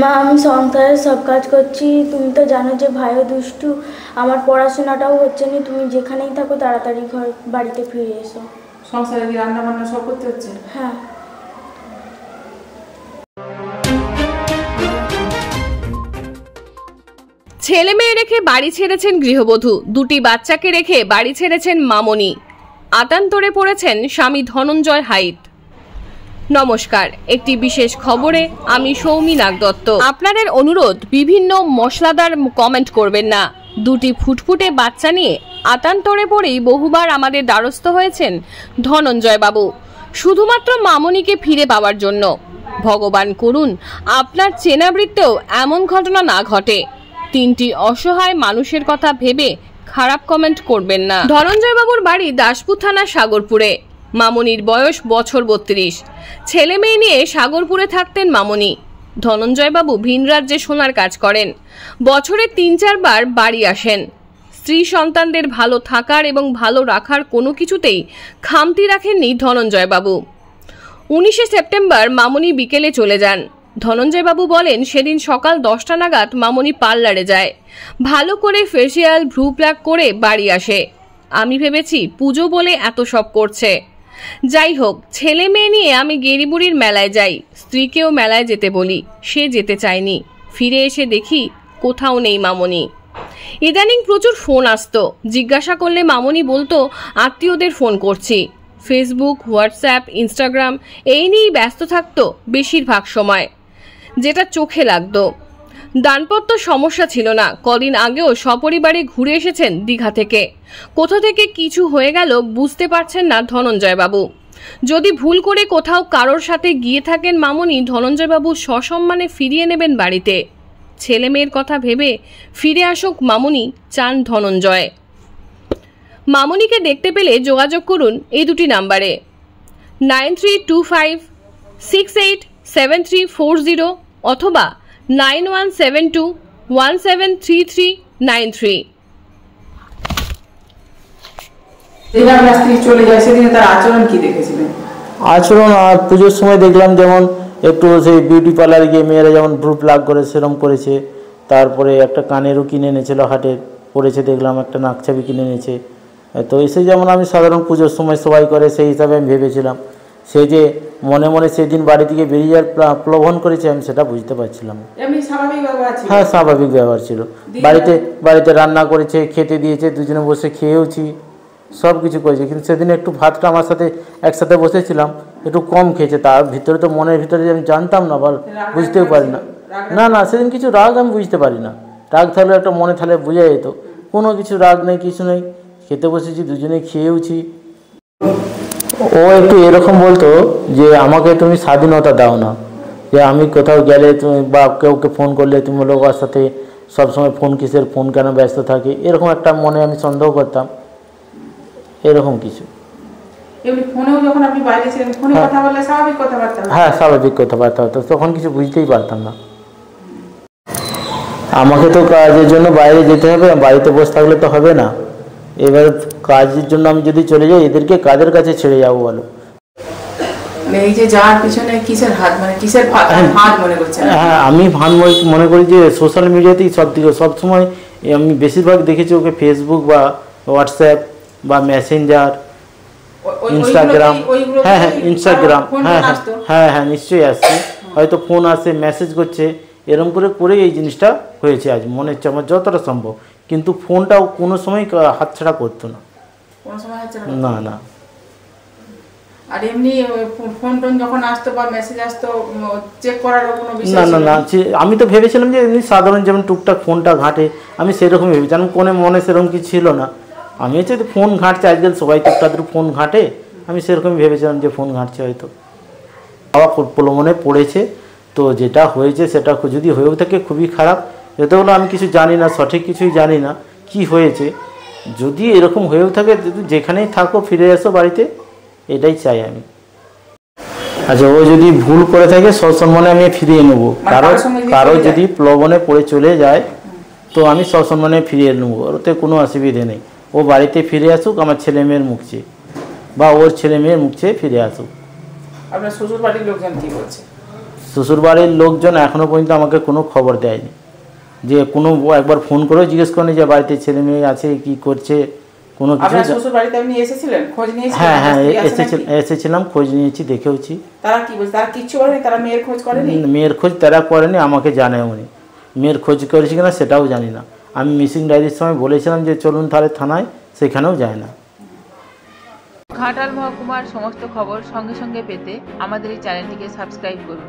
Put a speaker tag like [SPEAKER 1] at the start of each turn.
[SPEAKER 1] মা, আমি সংসারের সব কাজ করছি, তুমি তো জানো যে ভাইও দুষ্টু, আমার পড়াশোনাটাও হচ্ছে না। তুমি যেখানেই থাকো তাড়াতাড়ি বাড়িতে ফিরে এসো।
[SPEAKER 2] সংসারে কি রান্না বান্না সব করতে হচ্ছে?
[SPEAKER 1] হ্যাঁ।
[SPEAKER 3] ছেলে মেয়ে রেখে বাড়ি ছেড়েছেন গৃহবধূ, দুটি বাচ্চাকে রেখে বাড়ি ছেড়েছেন মামনি, আতান্তরে পড়েছেন স্বামী ধনঞ্জয় হাইত। নমস্কার, একটি বিশেষ খবরে আমি সৌমি নাগদত্ত। আপনাদের অনুরোধ, বিভিন্ন মশলাদার কমেন্ট করবেন না। দুটি ফুটফুটে বাচ্চা নিয়ে আতান্তরে পড়েই বহুবার আমাদের দ্বারস্থ হয়েছেন ধনঞ্জয় বাবু, শুধুমাত্র মামনিকে ফিরে পাওয়ার জন্য। ভগবান করুন আপনার চেনাবৃত্তেও এমন ঘটনা না ঘটে। তিনটি অসহায় মানুষের কথা ভেবে খারাপ কমেন্ট করবেন না। ধনঞ্জয় বাবুর বাড়ি দাসপুর থানা সাগরপুরে। মামনির বয়স বছর 32। ছেলে মেয়ে নিয়ে সাগরপুরে থাকতেন মামনি। ধনঞ্জয় বাবু ভিন রাজ্যে সোনার কাজ করেন। বছরে 3-4 বার বাড়ি আসেন। স্ত্রী সন্তানদের ভালো থাকার এবং ভালো রাখার কোনো কিছুতেই খামতি রাখেননি ধনঞ্জয় বাবু। 19শে সেপ্টেম্বর মামনি বিকেলে চলে যান। ধনঞ্জয় বাবু বলেন, সেদিন সকাল 10টা নাগাদ মামনি পার্লারে যায়, ভালো করে ফেসিয়াল ভ্রু প্লাক করে বাড়ি আসে। আমি ভেবেছি পুজো বলে এত সব করছে। যাই হোক, ছেলে মেয়ে নিয়ে আমি গেরিবুড়ির মেলায় যাই, স্ত্রীকেও মেলায় যেতে বলি, সে যেতে চায়নি। ফিরে এসে দেখি কোথাও নেই মামনি। ইদানিং প্রচুর ফোন আসতো, জিজ্ঞাসা করলে মামনি বলতো আত্মীয়দের ফোন করছি। ফেসবুক, হোয়াটসঅ্যাপ, ইনস্টাগ্রাম এই নিয়েই ব্যস্ত থাকতো বেশিরভাগ সময়, যেটা চোখে লাগতো। দানপত্য সমস্যা ছিল না। কদিন আগেও সপরিবারে ঘুরে এসেছেন দীঘা থেকে। কোথা থেকে কিছু হয়ে গেল বুঝতে পারছেন না ধনঞ্জয় বাবু। যদি ভুল করে কোথাও কারোর সাথে গিয়ে থাকেন মামনি, ধনঞ্জয় বাবু সসম্মানে ফিরিয়ে নেবেন বাড়িতে। ছেলে মেয়ের কথা ভেবে ফিরে আসুক মামনি, চান ধনঞ্জয়। মামনিকে দেখতে পেলে যোগাযোগ করুন এই দুটি নাম্বারে, 9325687340 অথবা 9172173393।
[SPEAKER 2] চলে যায়, সেদিনে তার আচরণ কি দেখেছিলেন?
[SPEAKER 4] আচরণ আর পুজোর সময় দেখলাম যেমন একটু সেই বিউটি পার্লারে গিয়ে মেয়েরা যেমন ভ্রু প্লাক করে সেরকম করেছে। তারপরে একটা কানেরও কিনে এনেছিল, হাটের পরেছে দেখলাম, একটা নাকছাবি কিনে এনেছে। তো এসে যেমন আমি সাধারণ পুজোর সময় সবাই করে সেই হিসাবে আমি ভেবেছিলাম। সে যে মনে মনে সেদিন বাড়ি থেকে বেরিয়ে যাওয়ার প্রলোভন করেছে আমি সেটা বুঝতে পারছিলাম। হ্যাঁ, স্বাভাবিক ব্যবহার ছিল। বাড়িতে রান্না করেছে, খেতে দিয়েছে, দুজনে বসে খেয়েওছি, সব কিছু করেছে। কিন্তু সেদিন একটু ভাতটা আমার সাথে একসাথে বসেছিলাম, একটু কম খেয়েছে। তার ভিতরে তো মনের ভিতরে আমি জানতাম না, বুঝতেও পারি না। না, সেদিন কিছু রাগ আমি বুঝতে পারি না। রাগ থাকলে একটা মনে থাকলে বোঝা যেত। কোনো কিছু রাগ নেই, কিছু নেই, খেতে বসেছি, দুজনে খেয়েওছি। ও একটু এরকম বলতো যে আমাকে তুমি স্বাধীনতা দাও না, যে আমি কোথাও গেলে তুমি বা কেউকে ফোন করলে তুমি লোকের সাথে সবসময় ফোন, কিসের ফোন, কেন ব্যস্ত থাকে, এরকম একটা মনে আমি সন্দেহ করতাম, এরকম কিছু। হ্যাঁ, স্বাভাবিক কথাবার্তা হতো, তখন কিছু বুঝতেই পারতাম না। আমাকে তো কাজের জন্য বাইরে যেতে হবে, বাড়িতে বসে থাকলে তো হবে না। এবার কাজের জন্য আমি যদি চলে যাই, এদেরকে কাদের কাছে ছেড়ে যাবো বলো? হ্যাঁ, আমি ভান মনে করি যে সোশ্যাল মিডিয়াতেই সবসময় আমি বেশিরভাগ দেখেছি ওকে ফেসবুক বা হোয়াটসঅ্যাপ বা মেসেঞ্জার, ইনস্টাগ্রাম। হ্যাঁ, নিশ্চয়ই আসছে, হয়তো ফোন আসে, মেসেজ করছে, এরকম করেই এই জিনিসটা হয়েছে আজ মনে হচ্ছে আমার যতটা সম্ভব। কিন্তু ফোনটাও কোনো সময় হাতছাড়া করতো না, না।
[SPEAKER 2] আর এমনি ফোন যখন আসতো বা মেসেজ আসতো চেক করার কোনো বিষয়
[SPEAKER 4] না, আমি তো ভেবেছিলাম যে এমনি সাধারণ যেমন টুকটাক ফোনটা ঘাটে, আমি সেরকমই ভেবেছিলাম। কোনো মনে সেরকম কিছু ছিল না। আমি হচ্ছে ফোন ঘাঁটছে, আজকাল সবাই টুকটাক ফোন ঘাঁটে, আমি সেরকমই ভেবেছিলাম যে ফোন ঘাঁটছে হয়তো। বাবা প্রলোভনে পড়েছে, তো যেটা হয়েছে সেটা যদি হয়েও থাকে খুবই খারাপ। যতগুলো আমি কিছু জানি না, সঠিক কিছুই জানি না কি হয়েছে। যদি এরকম হয়েও থাকে, যেখানেই থাকো ফিরে এসো বাড়িতে, এটাই চাই আমি। আচ্ছা, ও যদি ভুল করে থাকে সসম্মানে আমি ফিরিয়ে নেবো। কারো যদি প্রলোভনে পড়ে চলে যায় তো আমি সসম্মানে ফিরিয়ে নেবো, ওতে কোনো অসুবিধে নেই। ও বাড়িতে ফিরে আসুক, আমার ছেলে মেয়ের মুখ চেয়ে বা ওর ছেলে মেয়ের মুখ চেয়ে ফিরে আসুক।
[SPEAKER 2] আপনার শ্বশুর বাড়ির লোকজন কি বলছে?
[SPEAKER 4] শ্বশুরবাড়ির লোকজন এখনও পর্যন্ত আমাকে কোনো খবর দেয়নি, যে কোনো একবার ফোন করেও জিজ্ঞেস করেনি যে বাড়িতে ছেলে মেয়ে আছে কি করছে, কোনো কিছু।
[SPEAKER 2] আপনার শ্বশুর বাড়িতে আপনি এসেছিলেন, খোঁজ নিয়েছিলেন?
[SPEAKER 4] হ্যাঁ হ্যাঁ
[SPEAKER 2] স্ত্রী আছে নাকি?
[SPEAKER 4] এসেছিলাম, খোঁজ নিয়েছি, দেখেওছি।
[SPEAKER 2] তারা কি বলছে? তারা কিচ্ছু বলেনি? তারা মেয়ের খোঁজ করেনি?
[SPEAKER 4] মেয়ের খোঁজ তারা করেনি, আমাকে জানায়নি। মেয়ের খোঁজ করেছি কিনা সেটাও জানি না। আমি মিসিং ডায়েরির সময় বলেছিলাম যে চলুন তাহলে থানায়, সেখানেও যায় না।
[SPEAKER 5] ঘাটাল মহকুমার সমস্ত খবর সঙ্গে সঙ্গে পেতে আমাদের এই চ্যানেলটিকে সাবস্ক্রাইব করুন।